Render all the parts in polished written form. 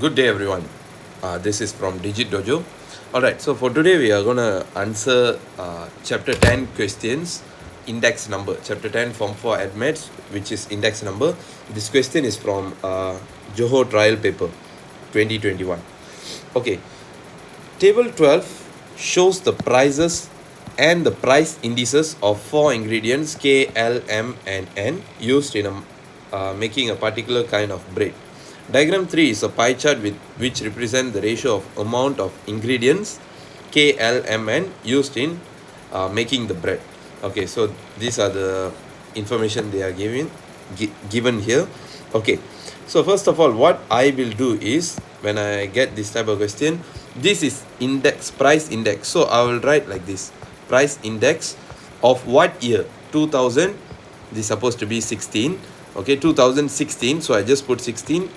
Good day, everyone. This is from Dojo. Alright, so for today, we are going to answer chapter 10 questions, index number. Chapter 10, Form 4 admits, which is index number. This question is from Johor trial paper 2021. Okay, table 12 shows the prices and the price indices of 4 ingredients K, L, M, and N used in making a particular kind of bread. Diagram 3 is a pie chart which represents the ratio of amount of ingredients K, L, M, N used in making the bread. Okay, so these are the information they are given here. Okay, so first of all, what I will do is when I get this type of question, this is price index. So I will write like this: price index of what year? 2000. This is supposed to be 16. Okay, 2016. So I just put 16/13.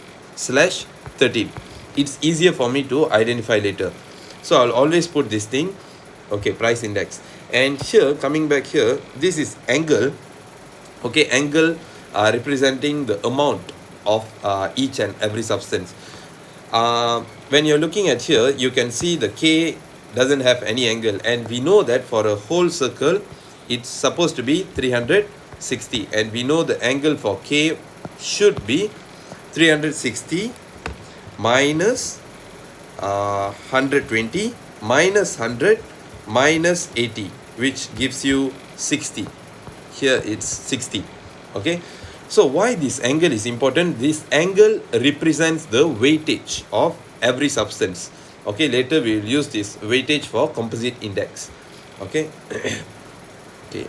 It's easier for me to identify later. So I'll always put this thing. Okay, price index. And here, coming back here, this is angle. Okay, angle representing the amount of each and every substance. When you're looking at here, you can see the K doesn't have any angle, and we know that for a whole circle it's supposed to be 360, and we know the angle for K should be 360 minus 120 minus 100 minus 80, which gives you 60. Here it's 60. Okay, so why this angle is important? This angle represents the weightage of every substance. Okay, later we will use this weightage for composite index. Okay. Okay,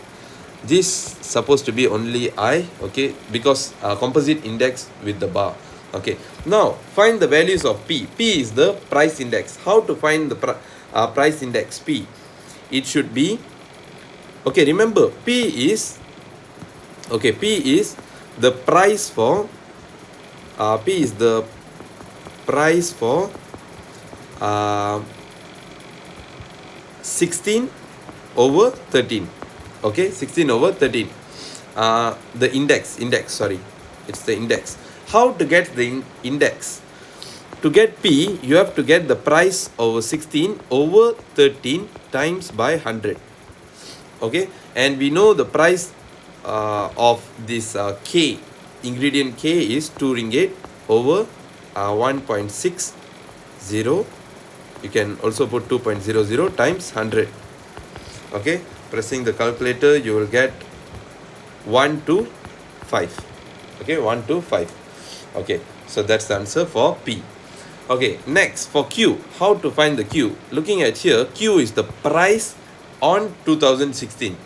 this supposed to be only I. Okay, because composite index with the bar. Okay, now find the values of P. P is the price index. How to find the price index P? It should be, okay, remember P is the price for 16 over 13. Okay, 16 over 13. The index, sorry, it's the index. How to get the index? To get P, you have to get the price over 16 over 13 times by 100. Okay, and we know the price of this K, ingredient K, is 2 ringgit over 1.60. You can also put 2.00 times 100. Okay, pressing the calculator, you will get 125. Okay, 125. Okay, so that's the answer for P. Okay, next for Q. How to find the Q? Looking at here, Q is the price on 2016.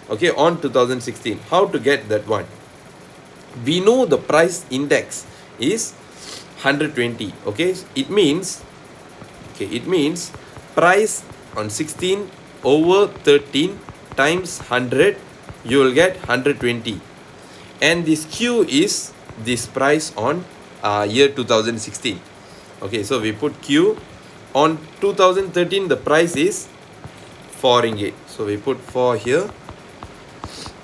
Okay, on 2016. How to get that one? We know the price index is 120. Okay, it means price on 16 over 13 times 100, you will get 120. And this Q is this price on year 2016. Okay, so we put Q. On 2013, the price is 4 ringgit. So we put 4 here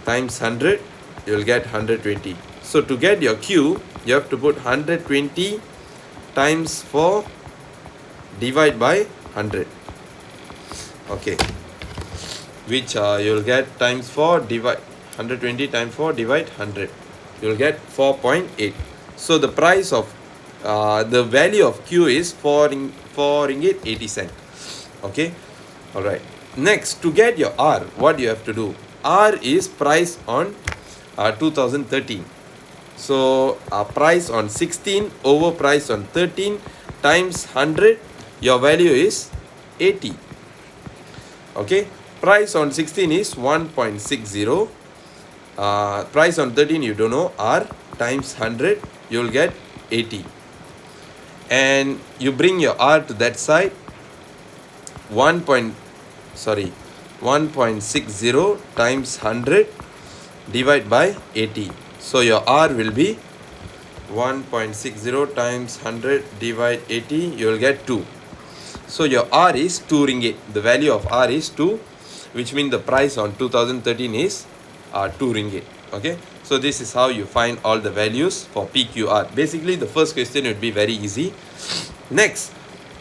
times 100, you will get 120. So to get your Q, you have to put 120 times 4 divide by 100. Okay, which you will get times 4 divide 120 times 4 divide 100. You will get 4.8. So the price of the value of Q is 4 ringgit 80 cent. Okay, all right. Next, to get your R, what you have to do? R is price on 2013. So price on 16 over price on 13 times 100, your value is 80. Okay, price on 16 is 1.60. Price on 13 you don't know, R times 100, you will get 80. And you bring your R to that side, 1.60 times 100 divide by 80. So your R will be 1.60 times 100 divide 80, you will get 2. So your R is 2 ringgit. The value of R is 2, which means the price on 2013 is 2 ringgit. Okay, so this is how you find all the values for PQR. Basically, the first question would be very easy. Next,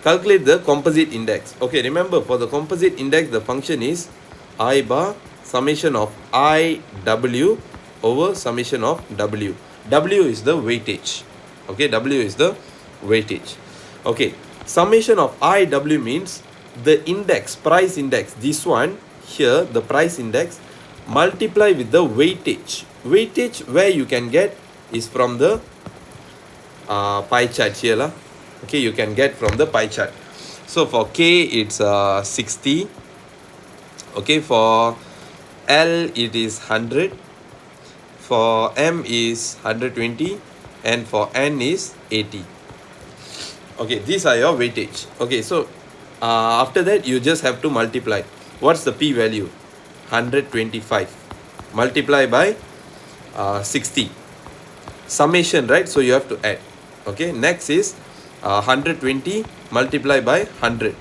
calculate the composite index. Okay, remember for the composite index, the function is I bar summation of IW over summation of W. W is the weightage. Okay, W is the weightage. Okay, summation of IW means the index, price index, this one here, the price index, multiply with the weightage. Weightage where you can get is from the pie chart here lah. Okay, you can get from the pie chart. So for K it's 60. Okay, for L it is 100, for M is 120, and for N is 80. Okay, these are your weightage. Okay, so after that you just have to multiply. What's the P value? 125 multiply by 60. Summation, right? So you have to add. Okay, next is 120 multiply by 100,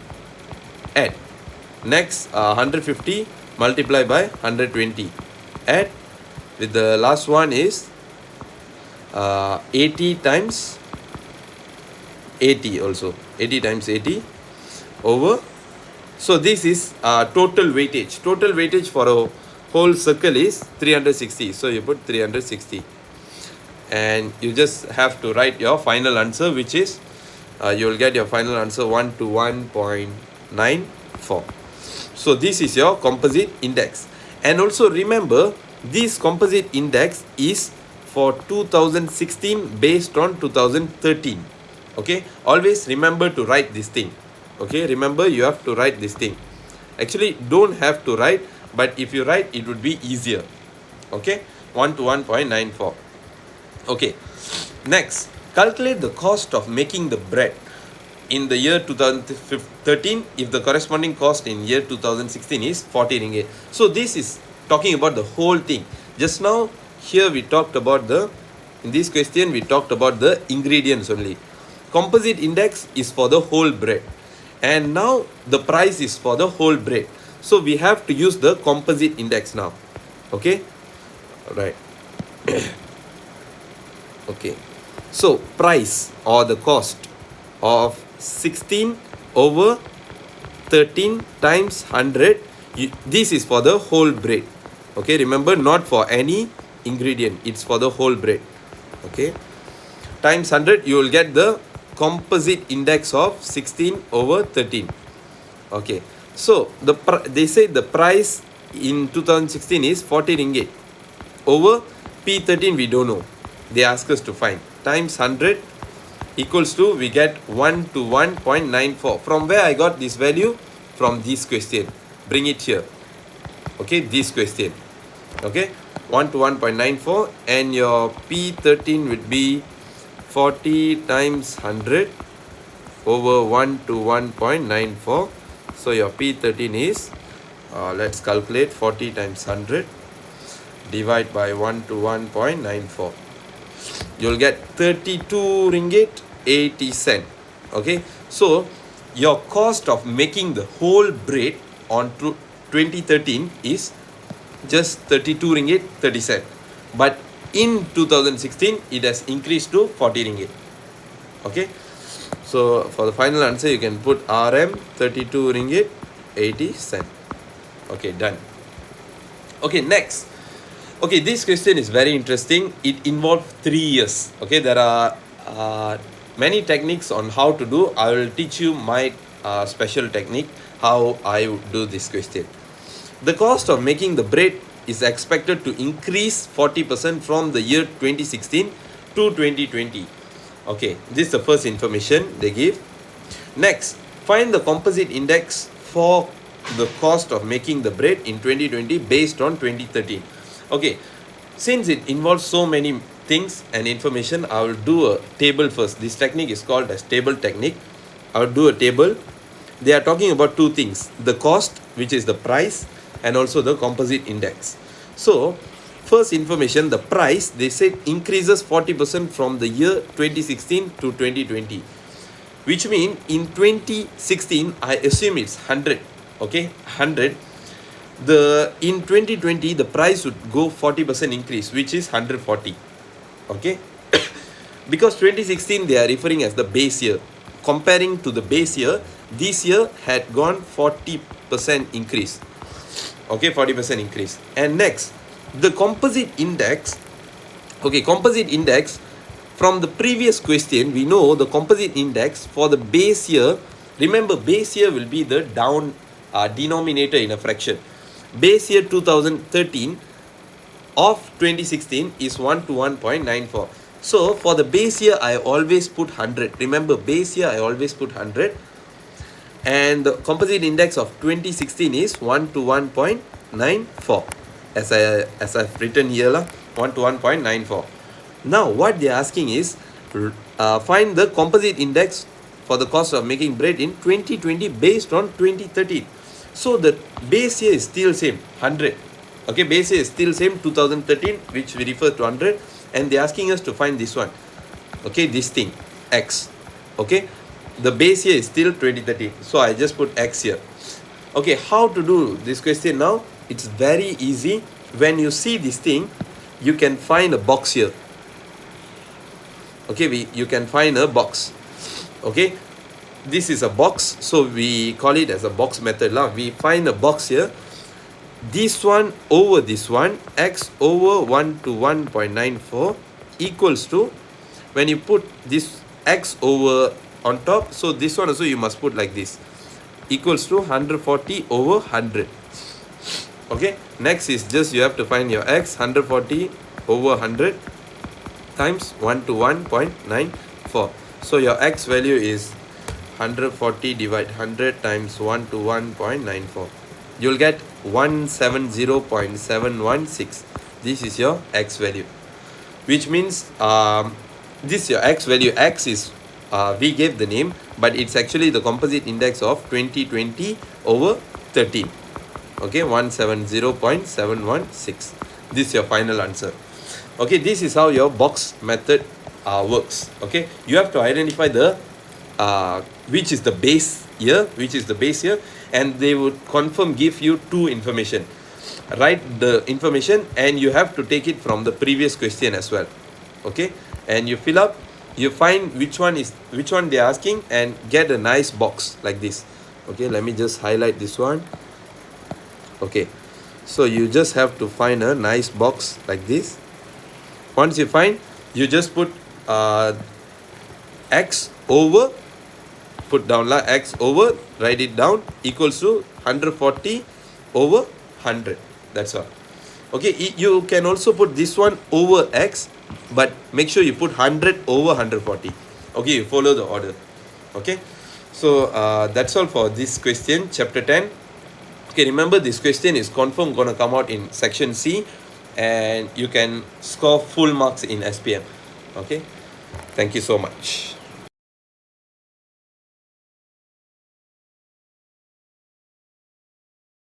add. Next 150 multiply by 120, add. With the last one is 80 times 80 also, 80 times 80 over. So this is total weightage. Total weightage for a whole circle is 360. So you put 360 and you just have to write your final answer, which is you will get your final answer 1 to 1.94. So this is your composite index. And also remember, this composite index is for 2016 based on 2013. Okay, always remember to write this thing. Okay, remember you have to write this thing. Actually don't have to write, but if you write it would be easier. Okay, 1 to 1.94. Okay, next, calculate the cost of making the bread in the year 2013 if the corresponding cost in year 2016 is 40 ringgit. So this is talking about the whole thing. Just now here we talked about in this question we talked about the ingredients only. Composite index is for the whole bread, and now the price is for the whole bread. So we have to use the composite index now. Okay, right. Okay, so price or the cost of 16 over 13 times 100, this is for the whole bread. Okay, remember, not for any ingredient, it's for the whole bread. Okay, times 100, you will get the composite index of 16 over 13. Okay, so they say the price in 2016 is 40 ringgit over P13, we don't know, they ask us to find, times 100 equals to, we get 1 to 1.94. From where I got this value? From this question. Bring it here. Okay, this question. Okay, 1 to 1.94, and your P13 would be 40 times 100 over 1 to 1.94. So your P13 is, let's calculate, 40 times 100 divide by 1 to 1.94. You'll get 32 ringgit 80 cent. Okay, so your cost of making the whole bread on 2013 is just 32 ringgit 30 cent, but in 2016 it has increased to 40 ringgit. Okay, so for the final answer you can put RM 32 ringgit 80 cent. Okay, done. Okay, next. Okay, this question is very interesting. It involves 3 years. Okay, there are many techniques on how to do. I will teach you my special technique, how I would do this question. The cost of making the bread is expected to increase 40% from the year 2016 to 2020. Okay, this is the first information they give. Next, find the composite index for the cost of making the bread in 2020 based on 2013. Okay, since it involves so many things and information, I will do a table first. This technique is called as table technique. I will do a table. They are talking about two things: the cost, which is the price, and also the composite index. So first information, the price, they said increases 40% from the year 2016 to 2020, which means in 2016 I assume it's 100. Okay, 100. In 2020 the price would go 40% increase, which is 140. Okay, because 2016 they are referring as the base year. comparing to the base year, this year had gone 40% increase. Okay, 40% increase. And next, the composite index. Okay, composite index, from the previous question, we know the composite index for the base year. Remember, base year will be the down denominator in a fraction. Base year 2013 of 2016 is 1 to 1.94. So for the base year, I always put 100. Remember, base year I always put 100. And the composite index of 2016 is 1 to 1.94. As I've written here, 1 to 1.94. Now what they are asking is find the composite index for the cost of making bread in 2020 based on 2013. So the base year is still same, 100. Okay, base year is still same, 2013, which we refer to 100, and they're asking us to find this one. Okay, this thing, x. Okay, the base year is still 2013, so I just put x here. Okay, how to do this question now? It's very easy. When you see this thing, you can find a box here. Okay, you can find a box. Okay, this is a box, so we call it as a box method lah. We find a box here. This one over this one, x over 1 to 1.94 equals to, when you put this x over on top, so this one also you must put like this, equals to 140 over 100. Okay, next is just you have to find your x, 140 over 100 times 1 to 1.94. So your x value is 140 divided 100 times 1 to 1.94. You'll get 170.716. This is your x value, which means this your x value. X is we gave the name, but it's actually the composite index of 2020 over 13. Okay, 170.716. This is your final answer. Okay, this is how your box method works. Okay, you have to identify the which is the base year, and they would confirm give you two information. Write the information, and you have to take it from the previous question as well. Okay, and you fill up, you find which one they're asking, and get a nice box like this. Okay, let me just highlight this one. Okay, so you just have to find a nice box like this. Once you find, you just put x over, put down x over, write it down, equals to 140 over 100. That's all. Okay, you can also put this one over x, but make sure you put 100 over 140. Okay, you follow the order. Okay, so that's all for this question, chapter 10. Okay, remember this question is confirmed gonna come out in section C, and you can score full marks in SPM. Okay, thank you so much.